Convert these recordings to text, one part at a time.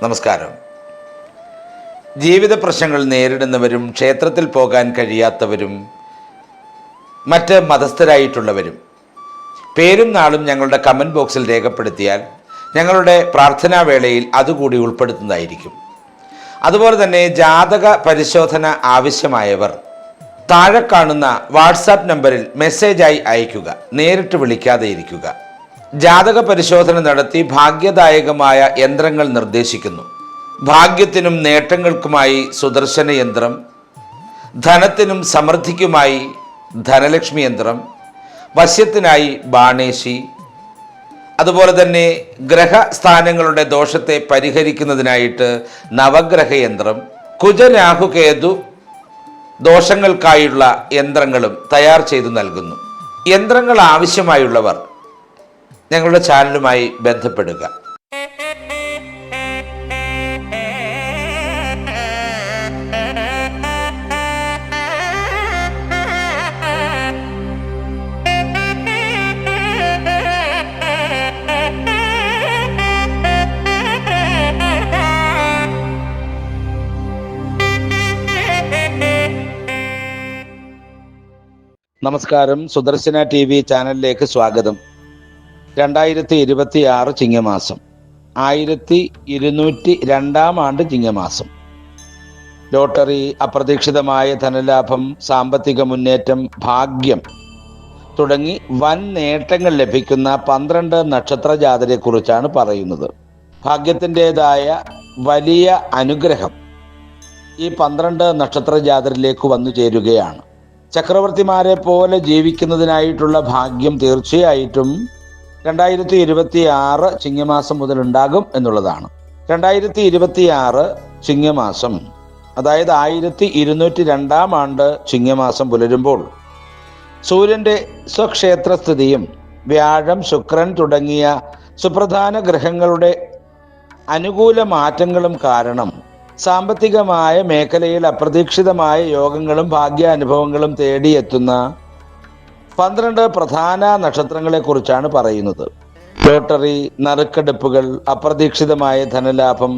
നമസ്കാരം. ജീവിത പ്രശ്നങ്ങൾ നേരിടുന്നവരും ക്ഷേത്രത്തിൽ പോകാൻ കഴിയാത്തവരും മറ്റ് മതസ്ഥരായിട്ടുള്ളവരും പേരും നാളും ഞങ്ങളുടെ കമൻറ്റ് ബോക്സിൽ രേഖപ്പെടുത്തിയാൽ ഞങ്ങളുടെ പ്രാർത്ഥനാ വേളയിൽ അതുകൂടി ഉൾപ്പെടുത്തുന്നതായിരിക്കും. അതുപോലെ തന്നെ ജാതക പരിശോധന ആവശ്യമായവർ താഴെ കാണുന്ന വാട്സാപ്പ് നമ്പറിൽ മെസ്സേജായി അയയ്ക്കുക, നേരിട്ട് വിളിക്കാതെ ഇരിക്കുക. ജാതക പരിശോധന നടത്തി ഭാഗ്യദായകമായ യന്ത്രങ്ങൾ നിർദ്ദേശിക്കുന്നു. ഭാഗ്യത്തിനും നേട്ടങ്ങൾക്കുമായി സുദർശന യന്ത്രം, ധനത്തിനും സമൃദ്ധിക്കുമായി ധനലക്ഷ്മി യന്ത്രം, വശ്യത്തിനായി ബാണേശി, അതുപോലെ തന്നെ ഗ്രഹസ്ഥാനങ്ങളുടെ ദോഷത്തെ പരിഹരിക്കുന്നതിനായിട്ട് നവഗ്രഹ യന്ത്രം, കുജരാഹുകേതു ദോഷങ്ങൾക്കായുള്ള യന്ത്രങ്ങളും തയ്യാർ ചെയ്തു നൽകുന്നു. യന്ത്രങ്ങൾ ആവശ്യമായുള്ളവർ ഞങ്ങളുടെ ചാനലുമായി ബന്ധപ്പെടുക. നമസ്കാരം. സുദർശന TV ചാനലിലേക്ക് സ്വാഗതം. 2026 ചിങ്ങമാസം, 1202 ആണ്ട് ചിങ്ങമാസം. ലോട്ടറി, അപ്രതീക്ഷിതമായ ധനലാഭം, സാമ്പത്തിക മുന്നേറ്റം, ഭാഗ്യം തുടങ്ങി വൻ നേട്ടങ്ങൾ ലഭിക്കുന്ന 12 നക്ഷത്ര ജാതരെക്കുറിച്ചാണ് പറയുന്നത്. ഭാഗ്യത്തിൻ്റെതായ വലിയ അനുഗ്രഹം ഈ 12 നക്ഷത്ര ജാതരിലേക്ക് വന്നു ചേരുകയാണ്. ചക്രവർത്തിമാരെ പോലെ ജീവിക്കുന്നതിനായിട്ടുള്ള ഭാഗ്യം തീർച്ചയായിട്ടും 2026 ചിങ്ങമാസം മുതൽ ഉണ്ടാകും എന്നുള്ളതാണ്. 2026 ചിങ്ങമാസം, അതായത് 1202 ആണ്ട് ചിങ്ങമാസം പുലരുമ്പോൾ സൂര്യൻ്റെ സ്വക്ഷേത്രസ്ഥിതിയും വ്യാഴം, ശുക്രൻ തുടങ്ങിയ സുപ്രധാന ഗ്രഹങ്ങളുടെ അനുകൂല മാറ്റങ്ങളും കാരണം സാമ്പത്തികമായ മേഖലയിൽ അപ്രതീക്ഷിതമായ യോഗങ്ങളും ഭാഗ്യാനുഭവങ്ങളും തേടിയെത്തുന്ന 12 പ്രധാന നക്ഷത്രങ്ങളെക്കുറിച്ചാണ് പറയുന്നത്. ലോട്ടറി, നറുക്കെടുപ്പുകൾ, അപ്രതീക്ഷിതമായ ധനലാഭം,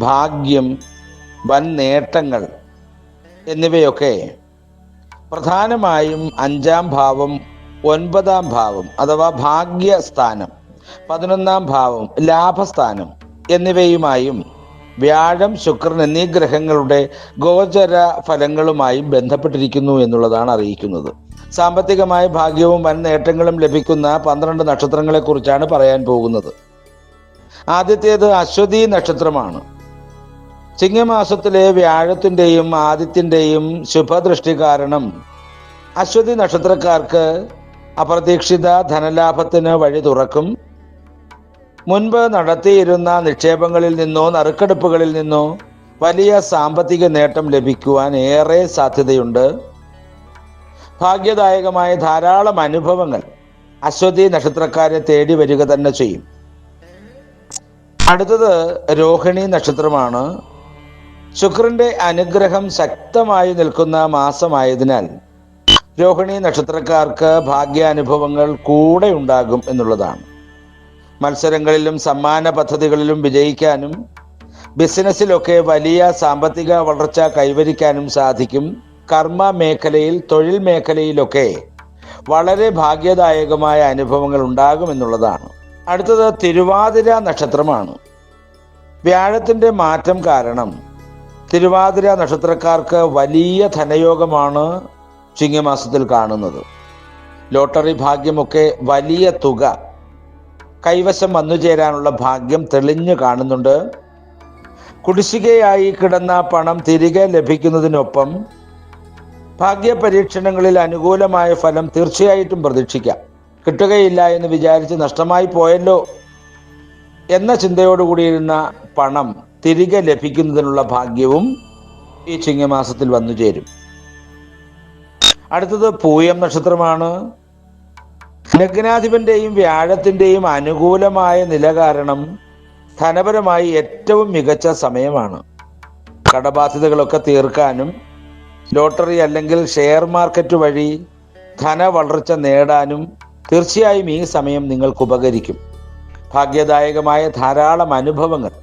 ഭാഗ്യം, വൻ നേട്ടങ്ങൾ എന്നിവയൊക്കെ പ്രധാനമായും 5-ാം ഭാവം, 9-ാം ഭാവം അഥവാ ഭാഗ്യസ്ഥാനം, 11-ാം ഭാവം ലാഭസ്ഥാനം എന്നിവയുമായും വ്യാഴം, ശുക്രൻ എന്നീ ഗ്രഹങ്ങളുടെ ഗോചര ഫലങ്ങളുമായും ബന്ധപ്പെട്ടിരിക്കുന്നു എന്നുള്ളതാണ് അറിയിക്കുന്നത്. സാമ്പത്തികമായ ഭാഗ്യവും വൻ നേട്ടങ്ങളും ലഭിക്കുന്ന 12 നക്ഷത്രങ്ങളെക്കുറിച്ചാണ് പറയാൻ പോകുന്നത്. ആദ്യത്തേത് അശ്വതി നക്ഷത്രമാണ്. ചിങ്ങമാസത്തിലെ വ്യാഴത്തിൻ്റെയും ആദിത്യൻ്റെയും ശുഭദൃഷ്ടി കാരണം അശ്വതി നക്ഷത്രക്കാർക്ക് അപ്രതീക്ഷിത ധനലാഭത്തിന് വഴി തുറക്കും. മുൻപ് നടത്തിയിരുന്ന നിക്ഷേപങ്ങളിൽ നിന്നോ നറുക്കെടുപ്പുകളിൽ നിന്നോ വലിയ സാമ്പത്തിക നേട്ടം ലഭിക്കുവാൻ ഏറെ സാധ്യതയുണ്ട്. ഭാഗ്യദായകമായ ധാരാളം അനുഭവങ്ങൾ അശ്വതി നക്ഷത്രക്കാരെ തേടി വരിക തന്നെ ചെയ്യും. അടുത്തത് രോഹിണി നക്ഷത്രമാണ്. ശുക്രന്റെ അനുഗ്രഹം ശക്തമായി നിൽക്കുന്ന മാസമായതിനാൽ രോഹിണി നക്ഷത്രക്കാർക്ക് ഭാഗ്യാനുഭവങ്ങൾ കൂടെ ഉണ്ടാകും എന്നുള്ളതാണ്. മത്സരങ്ങളിലും സമ്മാന പദ്ധതികളിലും വിജയിക്കാനും ബിസിനസ്സിലൊക്കെ വലിയ സാമ്പത്തിക വളർച്ച കൈവരിക്കാനും സാധിക്കും. കർമ്മ മേഖലയിൽ, തൊഴിൽ മേഖലയിലൊക്കെ വളരെ ഭാഗ്യദായകമായ അനുഭവങ്ങൾ ഉണ്ടാകുമെന്നുള്ളതാണ്. അടുത്തത് തിരുവാതിര നക്ഷത്രമാണ്. വ്യാഴത്തിൻ്റെ മാറ്റം കാരണം തിരുവാതിര നക്ഷത്രക്കാർക്ക് വലിയ ധനയോഗമാണ് ചിങ്ങമാസത്തിൽ കാണുന്നത്. ലോട്ടറി ഭാഗ്യമൊക്കെ വലിയ തുക കൈവശം വന്നു ചേരാനുള്ള ഭാഗ്യം തെളിഞ്ഞു കാണുന്നുണ്ട്. കുടിശ്ശികയായി കിടന്ന പണം തിരികെ ലഭിക്കുന്നതിനൊപ്പം ഭാഗ്യപരീക്ഷണങ്ങളിൽ അനുകൂലമായ ഫലം തീർച്ചയായിട്ടും പ്രതീക്ഷിക്കാം. കിട്ടുകയില്ല എന്ന് വിചാരിച്ച് നഷ്ടമായി പോയല്ലോ എന്ന ചിന്തയോടുകൂടിയിരുന്ന പണം തിരികെ ലഭിക്കുന്നതിനുള്ള ഭാഗ്യവും ഈ ചിങ്ങമാസത്തിൽ വന്നു ചേരും. അടുത്തത് പൂയം നക്ഷത്രമാണ്. ലഗ്നാധിപന്റെയും വ്യാഴത്തിൻ്റെയും അനുകൂലമായ നില കാരണം ധനപരമായി ഏറ്റവും മികച്ച സമയമാണ്. കടബാധ്യതകളൊക്കെ തീർക്കാനും ലോട്ടറി അല്ലെങ്കിൽ ഷെയർ മാർക്കറ്റ് വഴി ധന വളർച്ച നേടാനും തീർച്ചയായും ഈ സമയം നിങ്ങൾക്ക് ഉപകരിക്കും. ഭാഗ്യദായകമായ ധാരാളം അനുഭവങ്ങൾ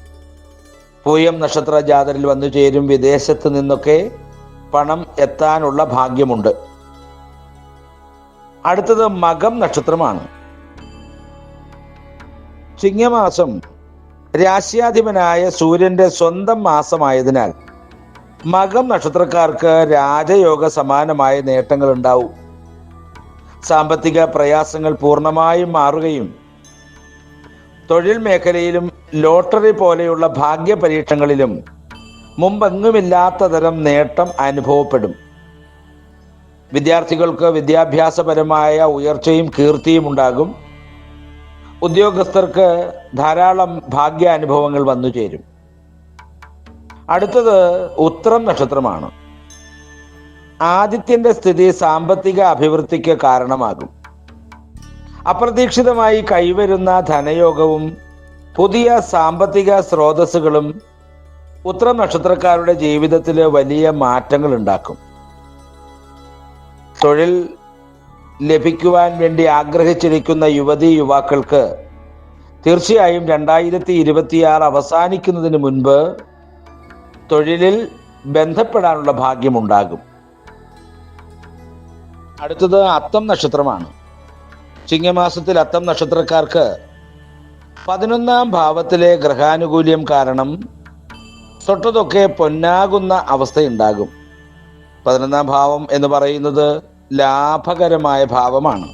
പൂയം നക്ഷത്ര ജാതരിൽ വന്നു ചേരും. വിദേശത്ത് നിന്നൊക്കെ പണം എത്താനുള്ള ഭാഗ്യമുണ്ട്. അടുത്തത് മകം നക്ഷത്രമാണ്. ചിങ്ങമാസം രാശ്യാധിപനായ സൂര്യന്റെ സ്വന്തം മാസമായതിനാൽ മകം നക്ഷത്രക്കാർക്ക് രാജയോഗ സമാനമായ നേട്ടങ്ങൾ ഉണ്ടാവും. സാമ്പത്തിക പ്രയാസങ്ങൾ പൂർണ്ണമായും മാറുകയും തൊഴിൽ മേഖലയിലും ലോട്ടറി പോലെയുള്ള ഭാഗ്യ പരീക്ഷകളിലും മുമ്പെങ്ങുമില്ലാത്ത തരം നേട്ടം അനുഭവപ്പെടും. വിദ്യാർത്ഥികൾക്ക് വിദ്യാഭ്യാസപരമായ ഉയർച്ചയും കീർത്തിയും ഉണ്ടാകും. ഉദ്യോഗസ്ഥർക്ക് ധാരാളം ഭാഗ്യാനുഭവങ്ങൾ വന്നു ചേരും. അടുത്തത് ഉത്രം നക്ഷത്രമാണ്. ആദിത്യന്റെ സ്ഥിതി സാമ്പത്തിക അഭിവൃദ്ധിക്ക് കാരണമാകും. അപ്രതീക്ഷിതമായി കൈവരുന്ന ധനയോഗവും പുതിയ സാമ്പത്തിക സ്രോതസ്സുകളും ഉത്രം നക്ഷത്രക്കാരുടെ ജീവിതത്തിൽ വലിയ മാറ്റങ്ങൾ ഉണ്ടാക്കും. തൊഴിൽ ലഭിക്കുവാൻ വേണ്ടി ആഗ്രഹിച്ചിരിക്കുന്ന യുവതീ യുവാക്കൾക്ക് തീർച്ചയായും 2026 അവസാനിക്കുന്നതിന് മുൻപ് തൊഴിലിൽ ബന്ധപ്പെടാനുള്ള ഭാഗ്യമുണ്ടാകും. അടുത്തത് അത്തം നക്ഷത്രമാണ്. ചിങ്ങമാസത്തിൽ അത്തം നക്ഷത്രക്കാർക്ക് 11ാം ഭാവത്തിലെ ഗ്രഹാനുകൂല്യം കാരണം തൊട്ടതൊക്കെ പൊന്നാകുന്ന അവസ്ഥയുണ്ടാകും. 11ാം ഭാവം എന്ന് പറയുന്നത് ലാഭകരമായ ഭാവമാണ്.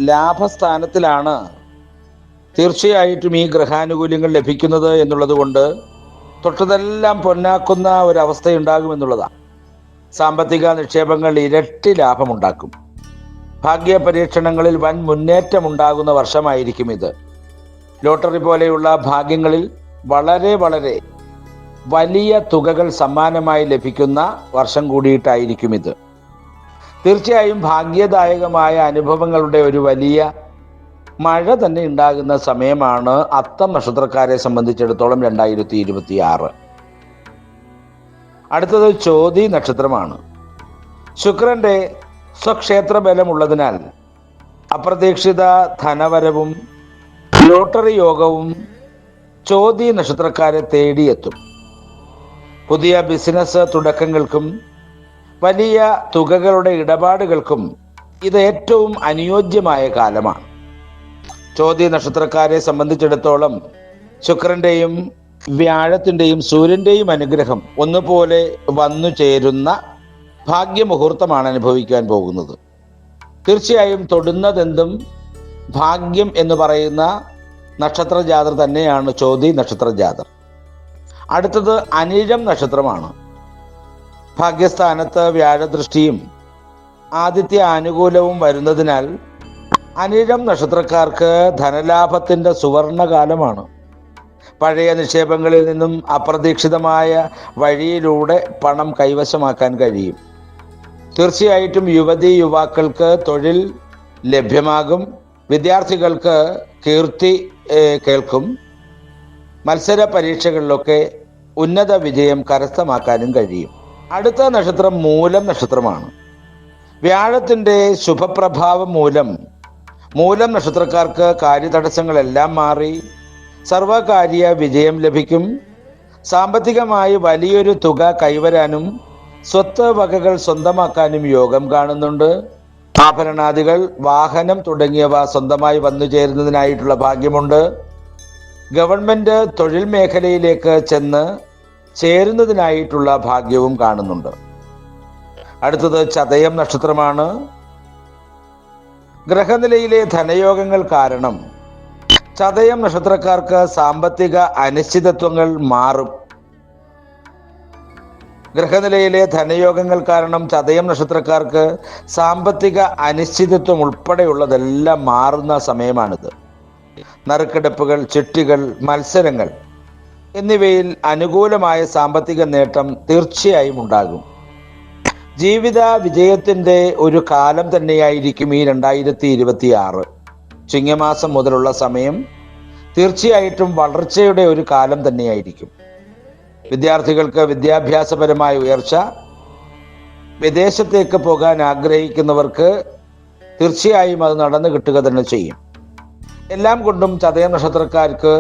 ലാഭസ്ഥാനത്തിലാണ് തീർച്ചയായിട്ടും ഈ ഗ്രഹാനുകൂല്യങ്ങൾ ലഭിക്കുന്നത് എന്നുള്ളത് കൊണ്ട് തൊട്ടതെല്ലാം പൊന്നാക്കുന്ന ഒരവസ്ഥയുണ്ടാകുമെന്നുള്ളതാണ്. സാമ്പത്തിക നിക്ഷേപങ്ങൾ ഇരട്ടി ലാഭമുണ്ടാക്കും. ഭാഗ്യ പരീക്ഷണങ്ങളിൽ വൻ മുന്നേറ്റമുണ്ടാകുന്ന വർഷമായിരിക്കും ഇത്. ലോട്ടറി പോലെയുള്ള ഭാഗ്യങ്ങളിൽ വളരെ വളരെ വലിയ തുകകൾ സമ്മാനമായി ലഭിക്കുന്ന വർഷം കൂടിയിട്ടായിരിക്കും ഇത്. തീർച്ചയായും ഭാഗ്യദായകമായ അനുഭവങ്ങളുടെ ഒരു വലിയ മഴ തന്നെ ഉണ്ടാകുന്ന സമയമാണ് അത്തം നക്ഷത്രക്കാരെ സംബന്ധിച്ചിടത്തോളം 2026. അടുത്തത് ചോതി നക്ഷത്രമാണ്. ശുക്രന്റെ സ്വക്ഷേത്ര ബലമുള്ളതിനാൽ അപ്രതീക്ഷിത ധനവരവും ലോട്ടറി യോഗവും ചോതി നക്ഷത്രക്കാരെ തേടിയെത്തും. പുതിയ ബിസിനസ് തുടക്കങ്ങൾക്കും വലിയ തുകകളുടെ ഇടപാടുകൾക്കും ഇത് ഏറ്റവും അനുയോജ്യമായ കാലമാണ്. ചോതി നക്ഷത്രക്കാരെ സംബന്ധിച്ചിടത്തോളം ശുക്രന്റെയും വ്യാഴത്തിന്റെയും സൂര്യന്റെയും അനുഗ്രഹം ഒന്നുപോലെ വന്നു ചേരുന്ന ഭാഗ്യമുഹൂർത്തമാണ് അനുഭവിക്കാൻ പോകുന്നത്. തീർച്ചയായും തൊടുന്നതെന്തും ഭാഗ്യം എന്ന് പറയുന്ന നക്ഷത്ര ജാതർ തന്നെയാണ് ചോതി നക്ഷത്ര ജാതർ. അടുത്തത് അനിഴം നക്ഷത്രമാണ്. ഭാഗ്യസ്ഥാനത്ത് വ്യാഴദൃഷ്ടിയും ആദിത്യ അനുകൂലവും വരുന്നതിനാൽ അനിഴം നക്ഷത്രക്കാർക്ക് ധനലാഭത്തിന്റെ സുവർണകാലമാണ്. പഴയ നിക്ഷേപങ്ങളിൽ നിന്നും അപ്രതീക്ഷിതമായ വഴിയിലൂടെ പണം കൈവശമാക്കാൻ കഴിയും. തീർച്ചയായിട്ടും യുവതീ യുവാക്കൾക്ക് തൊഴിൽ ലഭ്യമാകും. വിദ്യാർത്ഥികൾക്ക് കീർത്തി കേൾക്കും. മത്സര പരീക്ഷകളിലൊക്കെ ഉന്നത വിജയം കരസ്ഥമാക്കാനും കഴിയും. അടുത്ത നക്ഷത്രം മൂലം നക്ഷത്രമാണ്. വ്യാഴത്തിൻ്റെ ശുഭപ്രഭാവം മൂലം നക്ഷത്രക്കാർക്ക് കാര്യതടസ്സങ്ങളെല്ലാം മാറി സർവകാര്യ വിജയം ലഭിക്കും. സാമ്പത്തികമായി വലിയൊരു തുക കൈവരാനും സ്വത്ത് വകകൾ സ്വന്തമാക്കാനും യോഗം കാണുന്നുണ്ട്. ആഭരണാദികൾ, വാഹനം തുടങ്ങിയവ സ്വന്തമായി വന്നു ചേരുന്നതിനായിട്ടുള്ള ഭാഗ്യമുണ്ട്. ഗവൺമെന്റ് തൊഴിൽ മേഖലയിലേക്ക് ചെന്ന് ചേരുന്നതിനായിട്ടുള്ള ഭാഗ്യവും കാണുന്നുണ്ട്. അടുത്തത് ചതയം നക്ഷത്രമാണ്. ഗ്രഹനിലയിലെ ധനയോഗങ്ങൾ കാരണം ചതയം നക്ഷത്രക്കാർക്ക് സാമ്പത്തിക അനിശ്ചിതത്വങ്ങൾ മാറും. ഗ്രഹനിലയിലെ ധനയോഗങ്ങൾ കാരണം ചതയം നക്ഷത്രക്കാർക്ക് സാമ്പത്തിക അനിശ്ചിതത്വം ഉൾപ്പെടെയുള്ളതെല്ലാം മാറുന്ന സമയമാണിത്. നറുക്കെടുപ്പുകൾ, ചിട്ടികൾ, മത്സരങ്ങൾ എന്നിവയിൽ അനുകൂലമായ സാമ്പത്തിക നേട്ടം തീർച്ചയായും ഉണ്ടാകും. ജീവിത വിജയത്തിൻ്റെ ഒരു കാലം തന്നെയായിരിക്കും ഈ 2026. ചിങ്ങമാസം മുതലുള്ള സമയം തീർച്ചയായിട്ടും വളർച്ചയുടെ ഒരു കാലം തന്നെയായിരിക്കും. വിദ്യാർത്ഥികൾക്ക് വിദ്യാഭ്യാസപരമായ ഉയർച്ച, വിദേശത്തേക്ക് പോകാൻ ആഗ്രഹിക്കുന്നവർക്ക് തീർച്ചയായും അത് നടന്നു കിട്ടുക തന്നെ ചെയ്യും. എല്ലാം കൊണ്ടും ചതയം നക്ഷത്രക്കാർക്ക്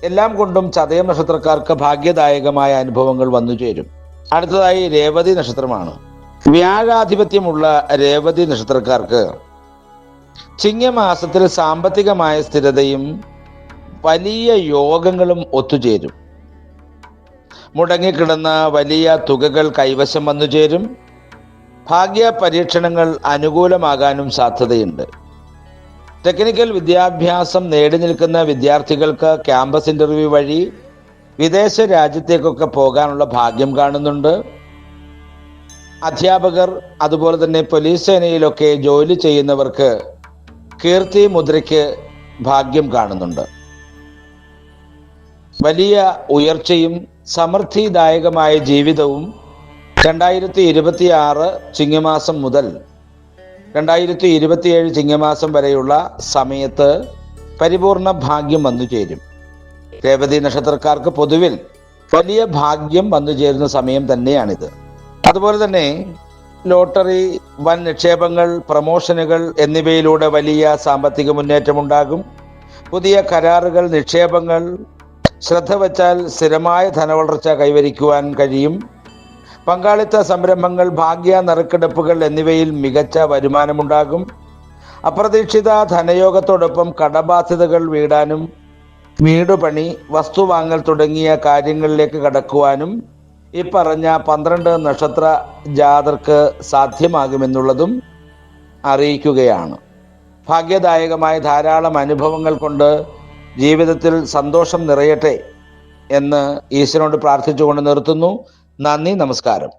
എല്ലാം കൊണ്ടും ചതയം നക്ഷത്രക്കാർക്ക് ഭാഗ്യദായകമായ അനുഭവങ്ങൾ വന്നു ചേരും. അടുത്തതായി രേവതി നക്ഷത്രമാണ്. വ്യാഴാധിപത്യമുള്ള രേവതി നക്ഷത്രക്കാർക്ക് ചിങ്ങമാസത്തിൽ സാമ്പത്തികമായ സ്ഥിരതയും വലിയ യോഗങ്ങളും ഒത്തുചേരും. മുടങ്ങിക്കിടന്ന വലിയ തുകകൾ കൈവശം വന്നു ചേരും. ഭാഗ്യ പരീക്ഷണങ്ങൾ അനുകൂലമാകാനും സാധ്യതയുണ്ട്. ടെക്നിക്കൽ വിദ്യാഭ്യാസം നേടി നിൽക്കുന്ന വിദ്യാർത്ഥികൾക്ക് ക്യാമ്പസ് ഇന്റർവ്യൂ വഴി വിദേശ രാജ്യത്തേക്കൊക്കെ പോകാനുള്ള ഭാഗ്യം കാണുന്നുണ്ട്. അധ്യാപകർ അതുപോലെ തന്നെ പോലീസ് സേനയിലൊക്കെ ജോലി ചെയ്യുന്നവർക്ക് കീർത്തി മുദ്രയ്ക്ക് ഭാഗ്യം കാണുന്നുണ്ട്. വലിയ ഉയർച്ചയും സമൃദ്ധിദായകമായ ജീവിതവും 2026 ചിങ്ങമാസം മുതൽ 2027 ചിങ്ങമാസം വരെയുള്ള സമയത്ത് പരിപൂർണ ഭാഗ്യം വന്നു ചേരും. രേവതി നക്ഷത്രക്കാർക്ക് പൊതുവിൽ വലിയ ഭാഗ്യം വന്നു ചേരുന്ന സമയം തന്നെയാണിത്. അതുപോലെ തന്നെ ലോട്ടറി, വൻ നിക്ഷേപങ്ങൾ, പ്രമോഷനുകൾ എന്നിവയിലൂടെ വലിയ സാമ്പത്തിക മുന്നേറ്റമുണ്ടാകും. പുതിയ കരാറുകൾ, നിക്ഷേപങ്ങൾ, ശ്രദ്ധ വച്ചാൽ സ്ഥിരമായ ധനവളർച്ച കൈവരിക്കുവാൻ കഴിയും. പങ്കാളിത്ത സംരംഭങ്ങൾ, ഭാഗ്യ നറുക്കെടുപ്പുകൾ എന്നിവയിൽ മികച്ച വരുമാനമുണ്ടാകും. അപ്രതീക്ഷിത ധനയോഗത്തോടൊപ്പം കടബാധ്യതകൾ വീടാനും വീടുപണി, വസ്തു വാങ്ങൽ തുടങ്ങിയ കാര്യങ്ങളിലേക്ക് കടക്കുവാനും ഇപ്പറഞ്ഞ 12 നക്ഷത്ര ജാതർക്ക് സാധ്യമാകുമെന്നുള്ളതും അറിയിക്കുകയാണ്. ഭാഗ്യദായകമായ ധാരാളം അനുഭവങ്ങൾ കൊണ്ട് ജീവിതത്തിൽ സന്തോഷം നിറയട്ടെ എന്ന് ഈശ്വരനോട് പ്രാർത്ഥിച്ചുകൊണ്ട് നിർത്തുന്നു. നന്ദി, നമസ്കാരം.